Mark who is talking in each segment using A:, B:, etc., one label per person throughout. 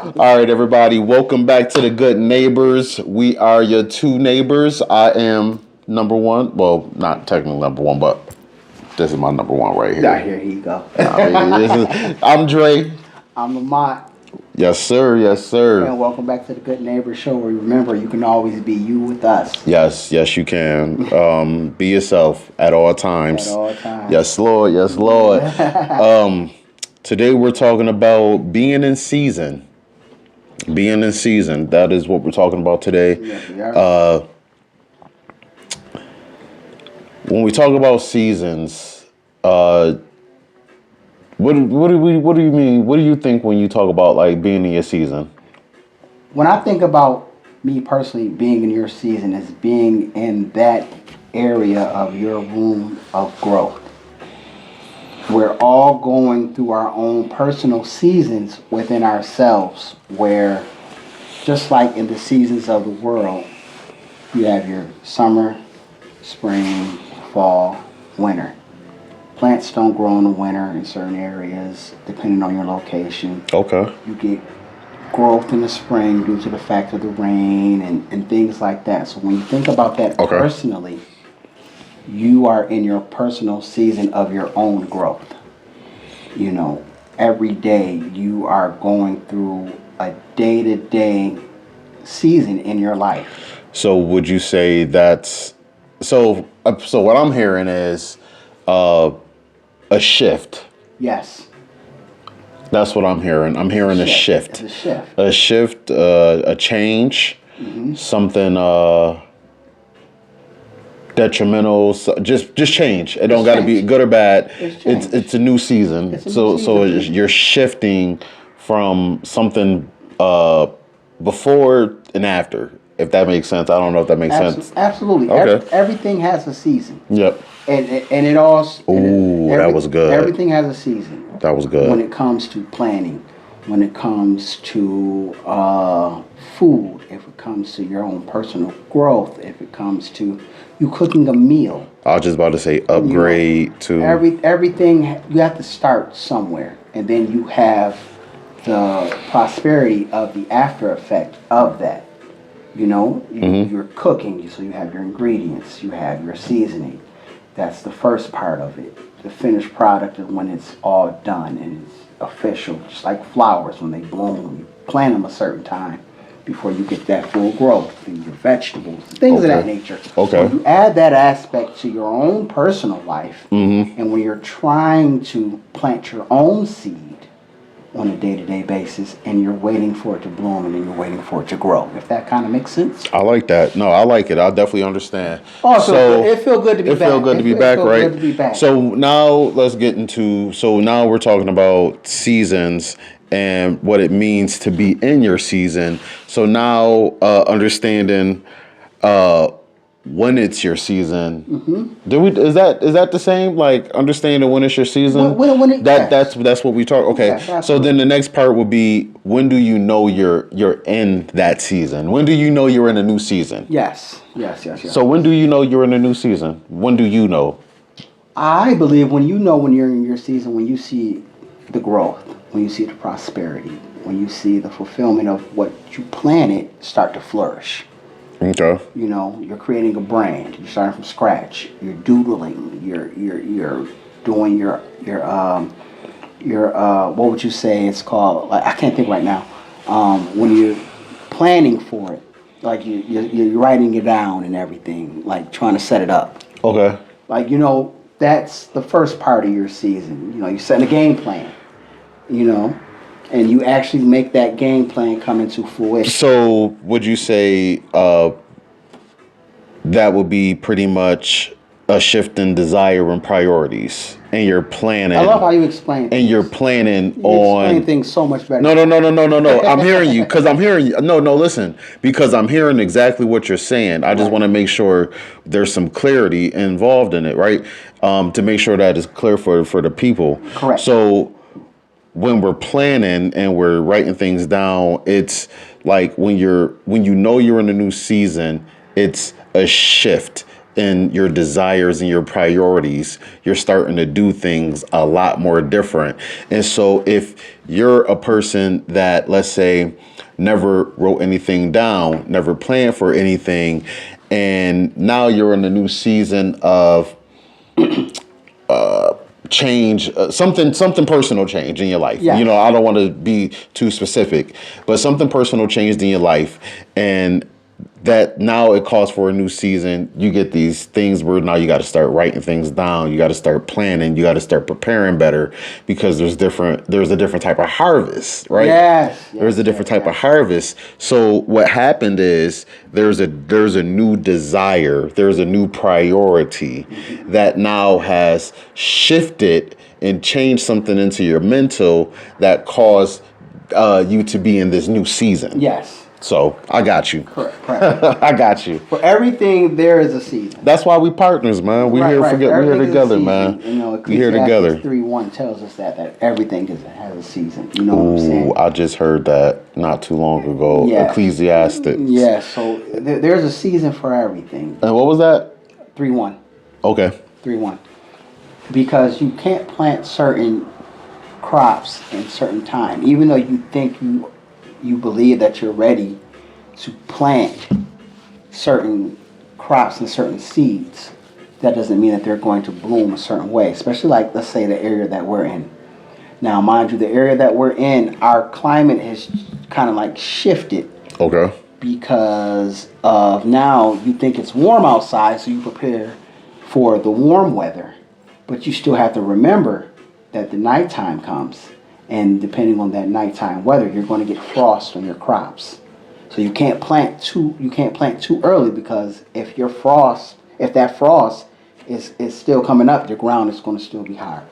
A: All right, everybody, welcome back to the Good Neighbors. We are your two neighbors. I am number one. Well, not technically number one, but this is my number one right here.
B: Here you go.
A: I'm Dre.
B: I'm Lamont,
A: Yes, sir. Yes, sir.
B: and welcome back to the Good Neighbor Show. Where remember, you can always be you with us
A: Yes, you can. Be yourself at all times.
B: at all times.
A: Yes, Lord. Yes, Lord. Today we're talking about being in season. Being in season. That is what we're talking about today.
B: Yes, we are.
A: When we talk about seasons, what do you mean? What do you think when you talk about like being in your season?
B: When I think about me personally being in your season, is being in that area of your womb of growth. We're all going through our own personal seasons within ourselves, where just like in the seasons of the world, you have your summer, spring, fall, winter. Plants don't grow in the winter in certain areas, depending on your location.
A: Okay.
B: You get growth in the spring due to the fact of the rain and things like that. So when you think about that personally, you are in your personal season of your own growth. You know, every day you are going through a day-to-day season in your life.
A: So would you say that's so? So what I'm hearing is a shift.
B: Yes.
A: That's what I'm hearing. I'm hearing a shift.
B: It's a shift.
A: A shift. A change. Something. Detrimental, just change. It don't got to be good or bad. It's a new season. So you're shifting from something before and after. If that makes sense, I don't know if that makes sense.
B: Absolutely.
A: Okay.
B: Everything has a season.
A: Yep.
B: And it all.
A: That was good.
B: Everything has a season.
A: That was good.
B: When it comes to planning, when it comes to food, if it comes to your own personal growth, if it comes to you cooking a meal.
A: I was just about to say upgrade to
B: everything. You have to start somewhere, and then you have the prosperity of the after effect of that. You know, you're cooking, so you have your ingredients, you have your seasoning. That's the first part of it. The finished product is when it's all done and it's official, just like flowers when they bloom. You plant them a certain time before you get that full growth and your vegetables, things of that nature.
A: Okay.
B: So you add that aspect to your own personal life, and when you're trying to plant your own seed on a day-to-day basis, and you're waiting for it to bloom, and then you're waiting for it to grow. If that kind of makes sense.
A: I like that. No, I like it. I definitely understand.
B: So it feels good to be back.
A: It feels good to be back, right?
B: Good to be back.
A: So now let's get into. So now we're talking about seasons and what it means to be in your season. So now understanding when it's your season. Is that the same? Like understanding when it's your season. That's what we talk. Okay.
B: Yes,
A: so then the next part would be when do you know you're in that season? When do you know you're in a new season?
B: Yes.
A: So when do you know you're in a new season? When do you know?
B: I believe when you're in your season, when you see the growth, when you see the prosperity, when you see the fulfillment of what you planted start to flourish.
A: Okay.
B: You know, you're creating a brand. You're starting from scratch. You're doodling. You're doing your what would you say it's called? Like I can't think right now. When you're planning for it, like you're writing it down and everything, like trying to set it up.
A: Okay.
B: Like that's the first part of your season. You're setting a game plan. And you actually make that game plan come into fruition.
A: So would you say that would be pretty much a shift in desire and priorities, and you're planning?
B: I love how you explain things.
A: And you're planning
B: you explain things so much better.
A: No. I'm hearing you because I'm hearing you. No, listen, because I'm hearing exactly what you're saying. I just want to make sure there's some clarity involved in it, right? To make sure that is clear for the people.
B: Correct.
A: So when we're planning and we're writing things down, it's like when you know you're in a new season, it's a shift. in your desires and your priorities, you're starting to do things a lot more different. And so if you're a person that, let's say, never wrote anything down, never planned for anything, and now you're in a new season of change, something personal change in your life.
B: Yes.
A: You know, I don't want to be too specific, but something personal changed in your life, and that now it calls for a new season. You get these things where now you got to start writing things down. You got to start planning. You got to start preparing better, because there's a different type of harvest, right?
B: Yes.
A: There's a different type of harvest. So what happened is there's a new desire, there's a new priority that now has shifted and changed something into your mental that caused you to be in this new season.
B: Yes.
A: So I got you.
B: Correct.
A: I got you.
B: For everything, there is a season.
A: That's why we partners, man. We here together, man.
B: You know,
A: we here together.
B: 3:1 tells us that everything has a season. You know what I'm saying?
A: I just heard that not too long ago.
B: Yeah.
A: Ecclesiastes.
B: Yeah. So there's a season for everything.
A: And what was that?
B: 3:1.
A: Okay.
B: 3:1. Because you can't plant certain crops in certain time, even though you think you believe that you're ready to plant certain crops and certain seeds. That doesn't mean that they're going to bloom a certain way, especially like, let's say, the area that we're in. Now, mind you, the area that we're in, our climate has kind of like shifted.
A: Okay.
B: Because of now you think it's warm outside, so you prepare for the warm weather. But you still have to remember that the nighttime comes. And depending on that nighttime weather, you're going to get frost on your crops. So you can't plant too early, because if that frost is still coming up, your ground is going to still be hard.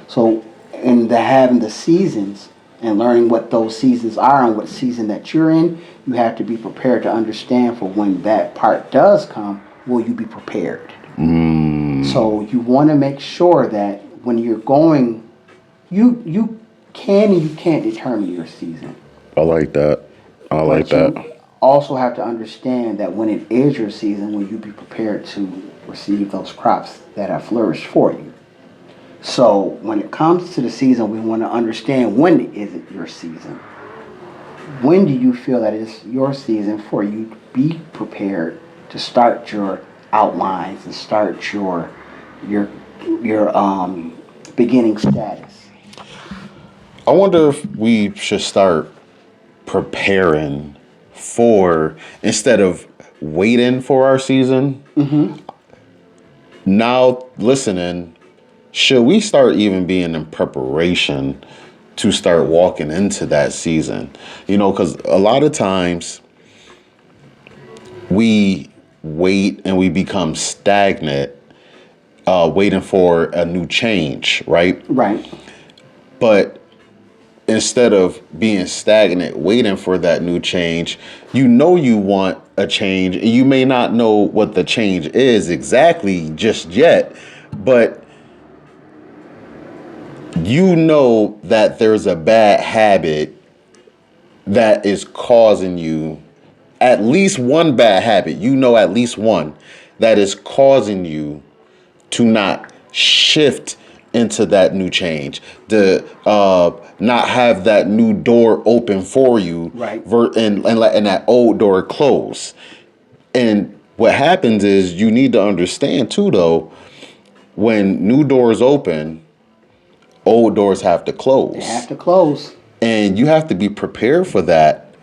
B: So having the seasons and learning what those seasons are and what season that you're in, you have to be prepared to understand for when that part does come, will you be prepared? So you want to make sure that when you're going, you can and you can't determine your season.
A: I like that.
B: You also have to understand that when it is your season, will you be prepared to receive those crops that have flourished for you? So when it comes to the season, we want to understand, when is it your season? When do you feel that it's your season for you to be prepared to start your outlines and start your beginning status?
A: I wonder if we should start preparing for, instead of waiting for our season. Now, listening, should we start even being in preparation to start walking into that season? You know, because a lot of times we wait and we become stagnant, waiting for a new change, right?
B: Right.
A: But instead of being stagnant, waiting for that new change, you know you want a change. You may not know what the change is exactly just yet, but you know that there's a bad habit that is causing you, at least one bad habit, you know, at least one that is causing you to not shift into that new change, to not have that new door open for you,
B: right?
A: And letting that old door close. And what happens is, you need to understand too, though, when new doors open, old doors have to close.
B: They have to close.
A: And you have to be prepared for that.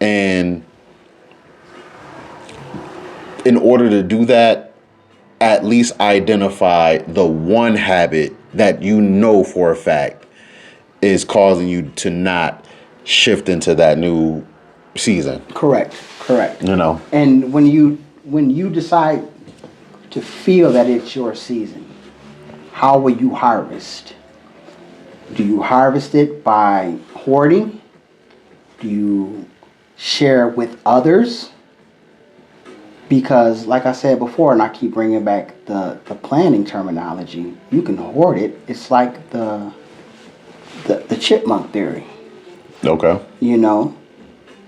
A: And in order to do that, at least identify the one habit that you know for a fact is causing you to not shift into that new season.
B: Correct.
A: You know.
B: And when you decide to feel that it's your season, how will you harvest? Do you harvest it by hoarding? Do you share with others? Because, like I said before, and I keep bringing back the planning terminology, you can hoard it. It's like the chipmunk theory.
A: Okay.
B: You know,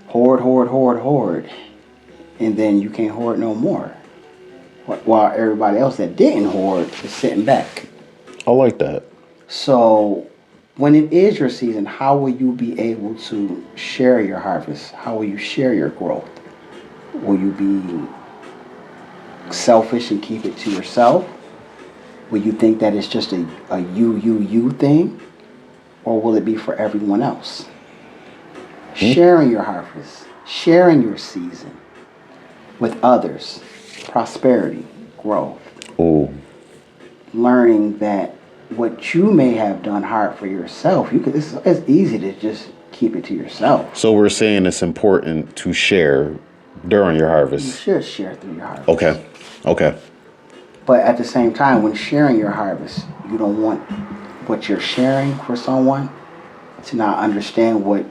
B: hoard, and then you can't hoard no more. while everybody else that didn't hoard is sitting back.
A: I like that.
B: So when it is your season, how will you be able to share your harvest? How will you share your growth? Will you be selfish and keep it to yourself? Will you think that it's just a you thing? Or will it be for everyone else? Sharing your harvest, sharing your season with others, prosperity, growth.
A: Oh,
B: Learning that what you may have done hard for yourself, it's easy to just keep it to yourself.
A: so we're saying it's important to share during your
B: You
A: harvest.
B: should share through your harvest.
A: Okay. Okay.
B: But at the same time, when sharing your harvest, you don't want what you're sharing for someone to not understand what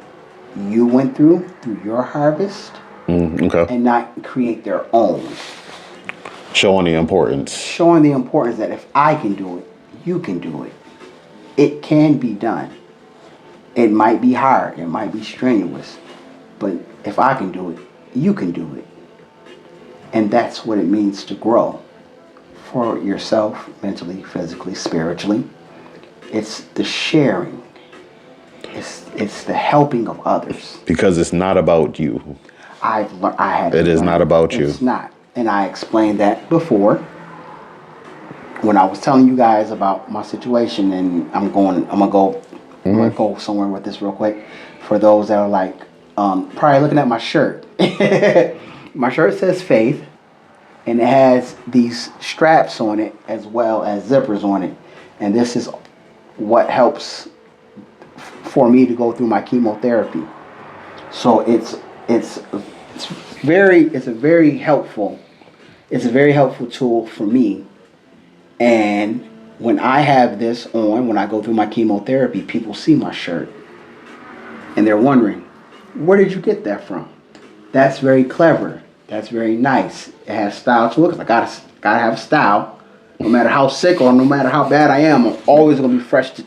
B: you went through your harvest
A: Okay.
B: and not create their own.
A: Showing the importance.
B: Showing the importance that if I can do it, you can do it. It can be done. It might be hard, it might be strenuous, but if I can do it, you can do it. And that's what it means to grow for yourself, mentally, physically, spiritually. It's the sharing. It's the helping of others.
A: Because it's not about you.
B: I had.
A: It is not about you.
B: It's not, and I explained that before when I was telling you guys about my situation. And I'm gonna go somewhere with this real quick. For those that are like, probably looking at my shirt. My shirt says Faith, and it has these straps on it as well as zippers on it, and this is what helps for me to go through my chemotherapy. So it's a very helpful tool for me. And when I have this on, when I go through my chemotherapy, people see my shirt and they're wondering, where did you get that from? That's very clever. That's very nice. It has style to it, because I gotta have style. No matter how sick or no matter how bad I am, I'm always gonna be fresh to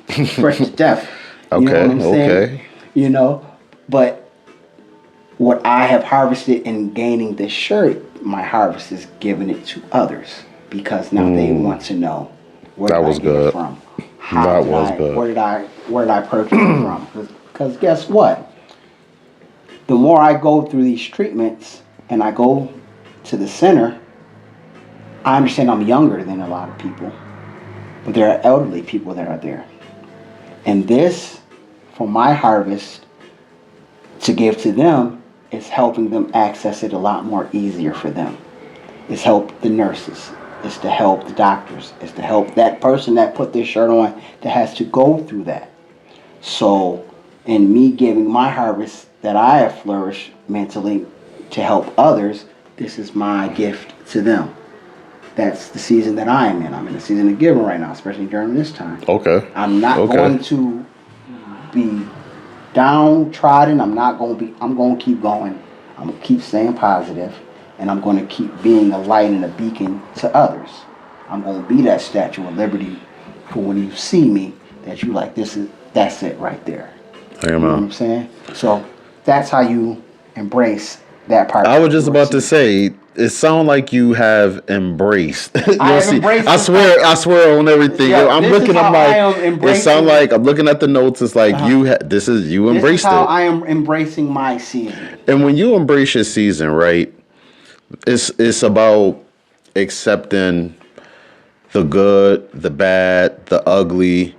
B: death. You know what I'm saying?
A: Okay.
B: You know, but what I have harvested in gaining this shirt, my harvest is giving it to others, because now they want to know where
A: That
B: did
A: was
B: I get
A: good.
B: it from?
A: That was good.
B: Where did I purchase it from? Because guess what? The more I go through these treatments and I go to the center, I understand I'm younger than a lot of people, but there are elderly people that are there. And this, for my harvest, to give to them, is helping them access it a lot more easier for them. It's help the nurses. It's to help the doctors. It's to help that person that put their shirt on that has to go through that. So, in me giving my harvest that I have flourished mentally to help others, this is my gift to them. That's the season that I am in. I'm in the season of giving right now, especially during this time.
A: Okay.
B: I'm not going to be downtrodden. I'm going to keep going. I'm going to keep staying positive, and I'm going to keep being a light and a beacon to others. I'm going to be that Statue of Liberty for when you see me, that you like, that's it right there. You know what I'm saying? So that's how you embrace that part.
A: I was just about to say, it sounds like you have embraced.
B: I have embraced
A: I swear on everything.
B: Yeah,
A: I'm
B: this
A: looking.
B: is how
A: I'm
B: I am
A: like, it
B: embracing
A: sounds like I'm looking at the notes. It's like you embraced
B: This is how
A: it.
B: I am embracing my season.
A: And when you embrace your season, right? It's about accepting the good, the bad, the ugly,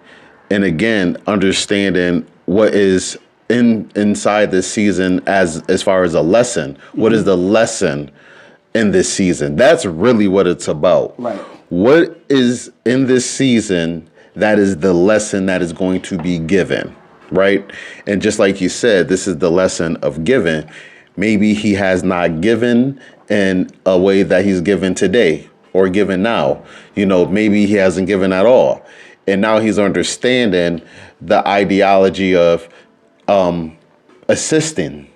A: and again understanding what is inside this season as far as a lesson. Mm-hmm. What is the lesson in this season? That's really what it's about.
B: Right.
A: What is in this season that is the lesson that is going to be given, right? And just like you said, this is the lesson of giving. Maybe he has not given in a way that he's given today or given now. You know, maybe he hasn't given at all. And now he's understanding the ideology of assisting,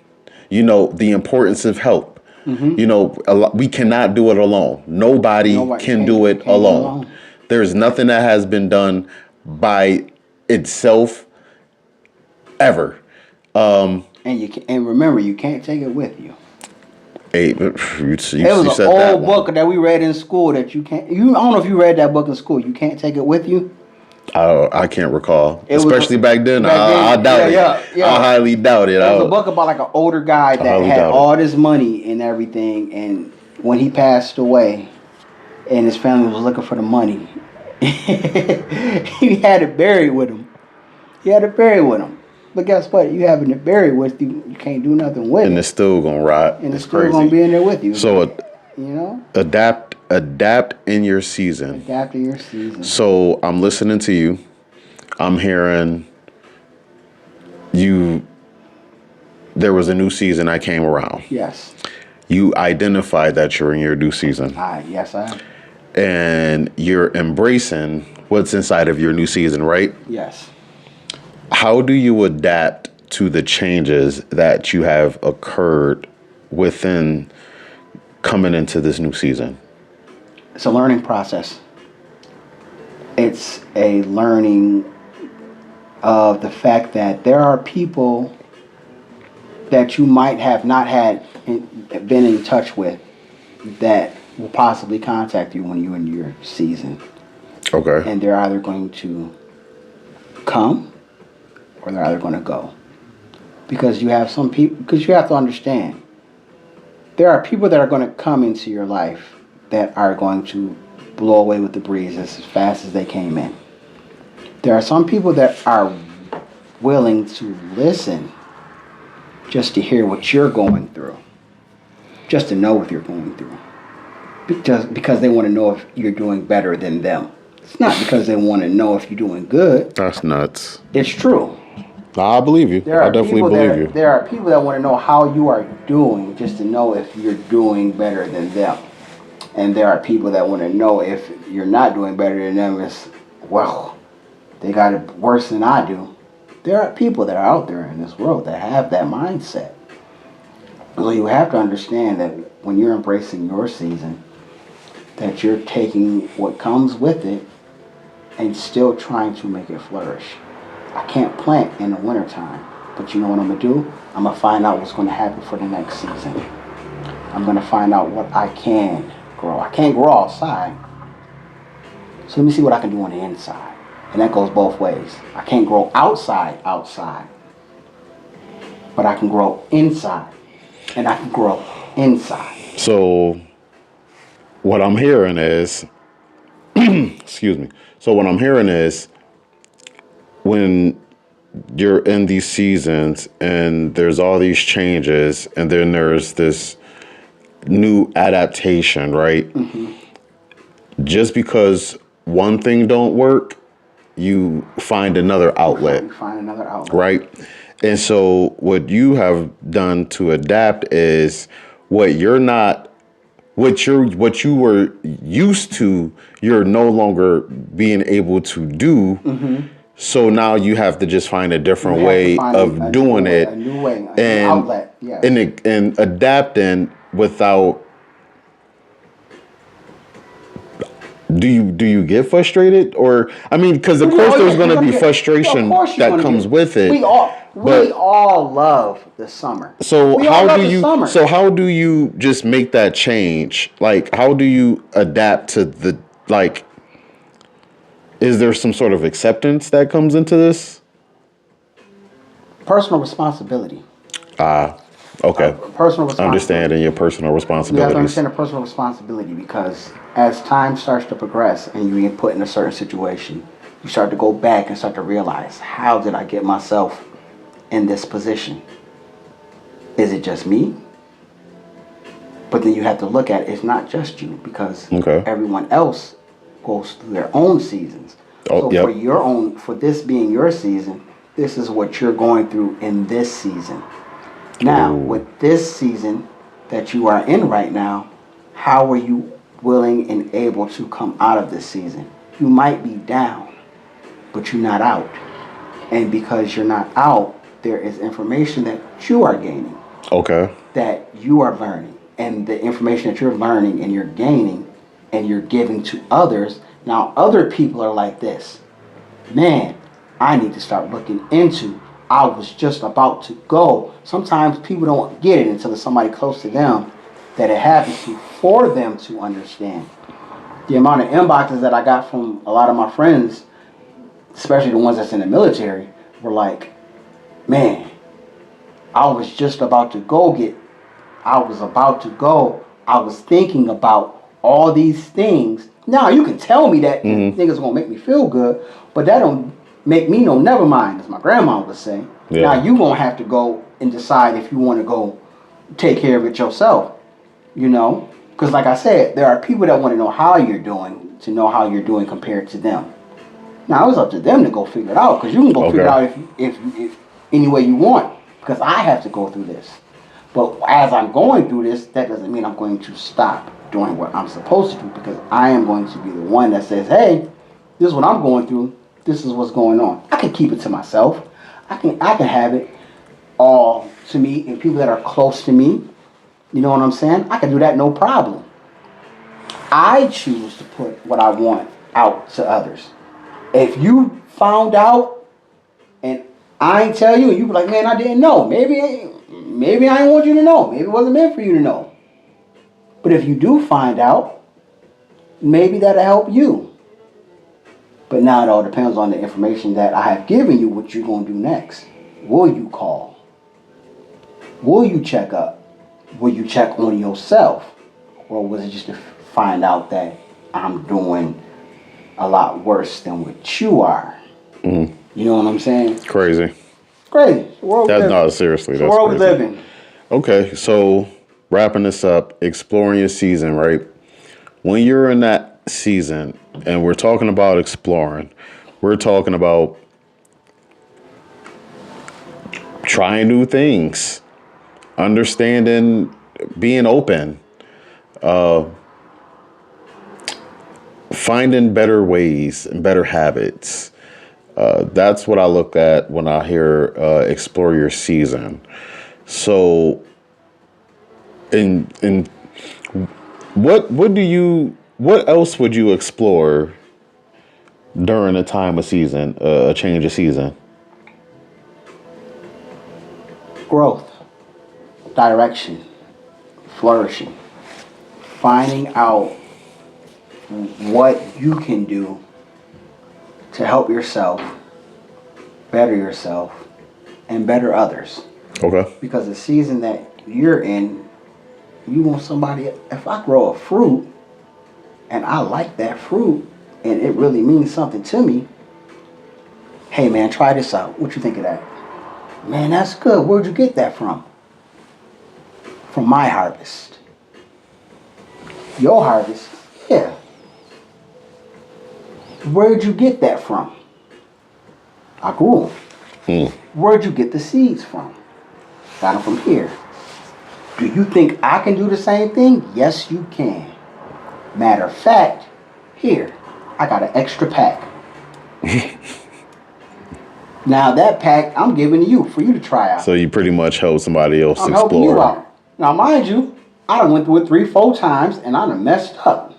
A: you know, the importance of help. Mm-hmm. You know, we cannot do it alone. Nobody can do it alone. There's nothing that has been done by itself ever.
B: And remember, you can't take it with you.
A: Eight. You
B: It was
A: said
B: an
A: that
B: old book that we read in school that you can't. I don't know if you read that book in school. You can't take it with you.
A: I can't recall.
B: It was
A: Especially back then. I
B: then,
A: doubt it.
B: yeah.
A: I highly doubt it.
B: It was a book about like an older guy that
A: highly
B: had
A: doubt it.
B: all this money and everything, and when he passed away, and his family was looking for the money, he had it buried with him. He had it buried with him. But guess what? You having it buried with you, you can't do nothing with
A: And
B: it.
A: it's still gonna rot.
B: And it's still gonna be in there with you.
A: So
B: you know,
A: adapt in your season.
B: adapt to your season.
A: So I'm listening to you. I'm hearing you. There was a new season that came around.
B: Yes.
A: You identified that you're in your new season.
B: Yes, I am.
A: And you're embracing what's inside of your new season, right?
B: Yes.
A: How do you adapt to the changes that you have occurred within coming into this new season?
B: It's a learning process. It's a learning of the fact that there are people that you might have not been in touch with that will possibly contact you when you're in your season.
A: Okay.
B: And they're either going to come or they're either going to go. Because you have some people, because you have to understand, there are people that are going to come into your life that are going to blow away with the breeze as fast as they came in. There are some people that are willing to listen just to hear what you're going through, just to know what you're going through, because they want to know if you're doing better than them. It's not because they want to know if you're doing good.
A: That's nuts.
B: It's true.
A: I believe you. I definitely believe you.
B: There are people that want to know how you are doing just to know if you're doing better than them. And there are people that want to know if you're not doing better than them. It's, well, they got it worse than I do. There are people that are out there in this world that have that mindset. So you have to understand that when you're embracing your season, that you're taking what comes with it and still trying to make it flourish. I can't plant in the wintertime, but you know what I'm going to do? I'm going to find out what's going to happen for the next season. I'm going to find out what I can grow. I can't grow outside, so let me see what I can do on the inside. And that goes both ways. I can't grow outside, but I can grow inside, and I can grow inside.
A: So what I'm hearing is, excuse me. So what I'm hearing is, when you're in these seasons and there's all these changes and then there's this new adaptation, right? Mm-hmm. Just because one thing don't work, you find another outlet. Right? And so what you have done to adapt is what you were used to, you're no longer being able to do. Mm-hmm. So now you have to just find a different way of doing it,
B: a new way, a new outlet, yeah,
A: and adapting without. Do you get frustrated, or I mean, because of course there's going to be frustration that comes with it.
B: We all love the summer.
A: So how do you just make that change? Like, how do you adapt to the like? Is there some sort of acceptance that comes into this?
B: Personal responsibility.
A: Okay.
B: Personal responsibility.
A: Understanding your personal responsibilities.
B: You have to understand the personal responsibility, because as time starts to progress and you get put in a certain situation, you start to go back and start to realize, how did I get myself in this position? Is it just me? But then you have to look at it's not just you, because everyone else goes through their own seasons. For this being your season, this is what you're going through in this season. Now, with this season that you are in right now, how are you willing and able to come out of this season? You might be down, but you're not out. And because you're not out, there is information that you are gaining. Okay. That you are learning. And the information that you're learning and you're gaining and you're giving to others, now other people are like this. Man, I need to start looking into, I was just about to go. Sometimes people don't get it until it's somebody close to them that it happens to for them to understand. The amount of inboxes that I got from a lot of my friends, especially the ones that's in the military, were like, man, I was just about to go I was about to go. I was thinking about all these things. Now you can tell me that niggas gonna make me feel good, but that don't make me no never mind, as my grandma would say.
A: Yeah.
B: Now you gonna have to go and decide if you want to go take care of it yourself. You know, because like I said, there are people that want to know how you're doing, to know how you're doing compared to them. Now it's up to them to go figure it out, because you can go figure it out if any way you want. Because I have to go through this. But as I'm going through this, that doesn't mean I'm going to stop doing what I'm supposed to do, because I am going to be the one that says, hey, this is what I'm going through. This is what's going on. I can keep it to myself. I can have it all to me and people that are close to me. You know what I'm saying? I can do that no problem. I choose to put what I want out to others. If you found out and I ain't tell you, and you be like, man, I didn't know. Maybe I didn't want you to know. Maybe it wasn't meant for you to know. But if you do find out, maybe that'll help you. But now it all depends on the information that I have given you, what you're going to do next. Will you call? Will you check up? Will you check on yourself? Or was it just to find out that I'm doing a lot worse than what you are? You know what I'm saying?
A: Crazy.
B: Crazy. The world we live in.
A: No, seriously.
B: The
A: That's
B: world we
A: crazy.
B: live in.
A: Okay, so wrapping this up, exploring your season, right? When you're in that season, and we're talking about exploring, we're talking about trying new things, understanding, being open, finding better ways and better habits. That's what I look at when I hear explore your season. So, in what else would you explore during a time of season, a change of season?
B: Growth, direction, flourishing, finding out what you can do to help yourself, and better others.
A: Okay.
B: Because the season that you're in, you want somebody. If I grow a fruit and I like that fruit and it really means something to me, hey man, try this out. What you think of that? Man, that's good. Where'd you get that from? From my harvest. Your harvest? Yeah. Where'd you get that from? I grew them. Where'd you get the seeds from? Got them from here. Do you think I can do the same thing? Yes, you can. Matter of fact, here, I got an extra pack. Now that pack, I'm giving to you for you to try out.
A: So you pretty much help somebody else
B: I'm
A: explore.
B: helping you out. Now, mind you, I done went through it 3-4 times and I done messed up.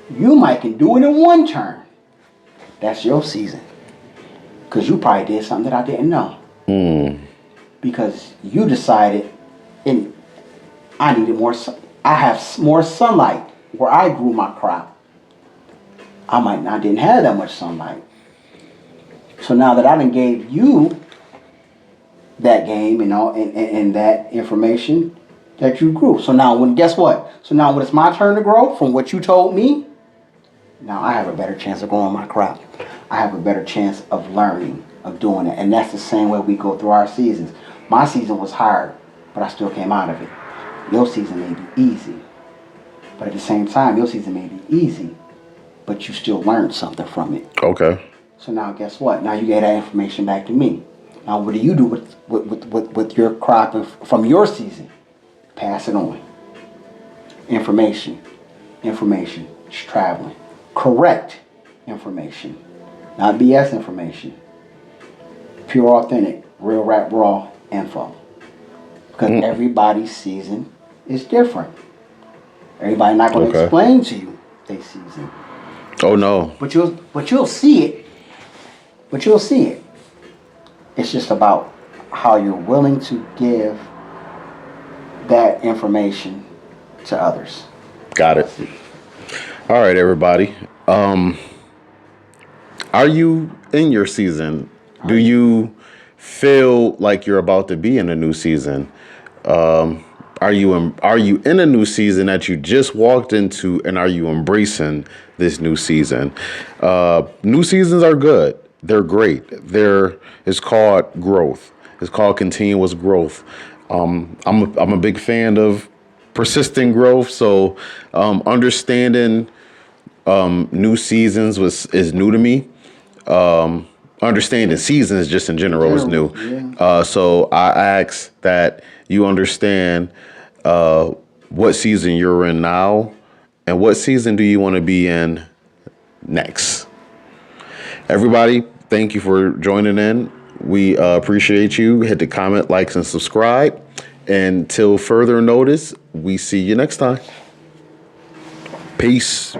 B: You might can do it in one turn. That's your season. Because you probably did something that I didn't know. Because you decided, and I needed more. I have more sunlight where I grew my crop. I didn't have that much sunlight. So now that I done gave you that game and that information that you grew. So now guess what? So now when it's my turn to grow from what you told me, now I have a better chance of growing my crop. I have a better chance of learning, of doing it. And that's the same way we go through our seasons. My season was hard, but I still came out of it. Your season may be easy, but at the same time, your season may be easy, but you still learned something from it.
A: Okay.
B: So now guess what? Now you gave that information back to me. Now what do you do with your crop from your season? Pass it on. Information. It's traveling. Correct information. Not BS information. Pure, authentic, real, rap, raw info. Because everybody's season is different. Everybody not going to explain to you their season.
A: Oh no.
B: But you'll see it. It's just about how you're willing to give that information to others.
A: Got it. All right, everybody. Are you in your season? Do you feel like you're about to be in a new season? Are you in a new season that you just walked into, and are you embracing this new season? New seasons are good. They're great. It's called growth. It's called continuous growth. I'm a big fan of persistent growth. So understanding new seasons is new to me. Understanding seasons just in general is new.
B: Yeah.
A: So I ask that you understand what season you're in now and what season do you want to be in next. Everybody, thank you for joining in. We appreciate you. Hit the comment, likes, and subscribe. Until further notice, we see you next time. Peace.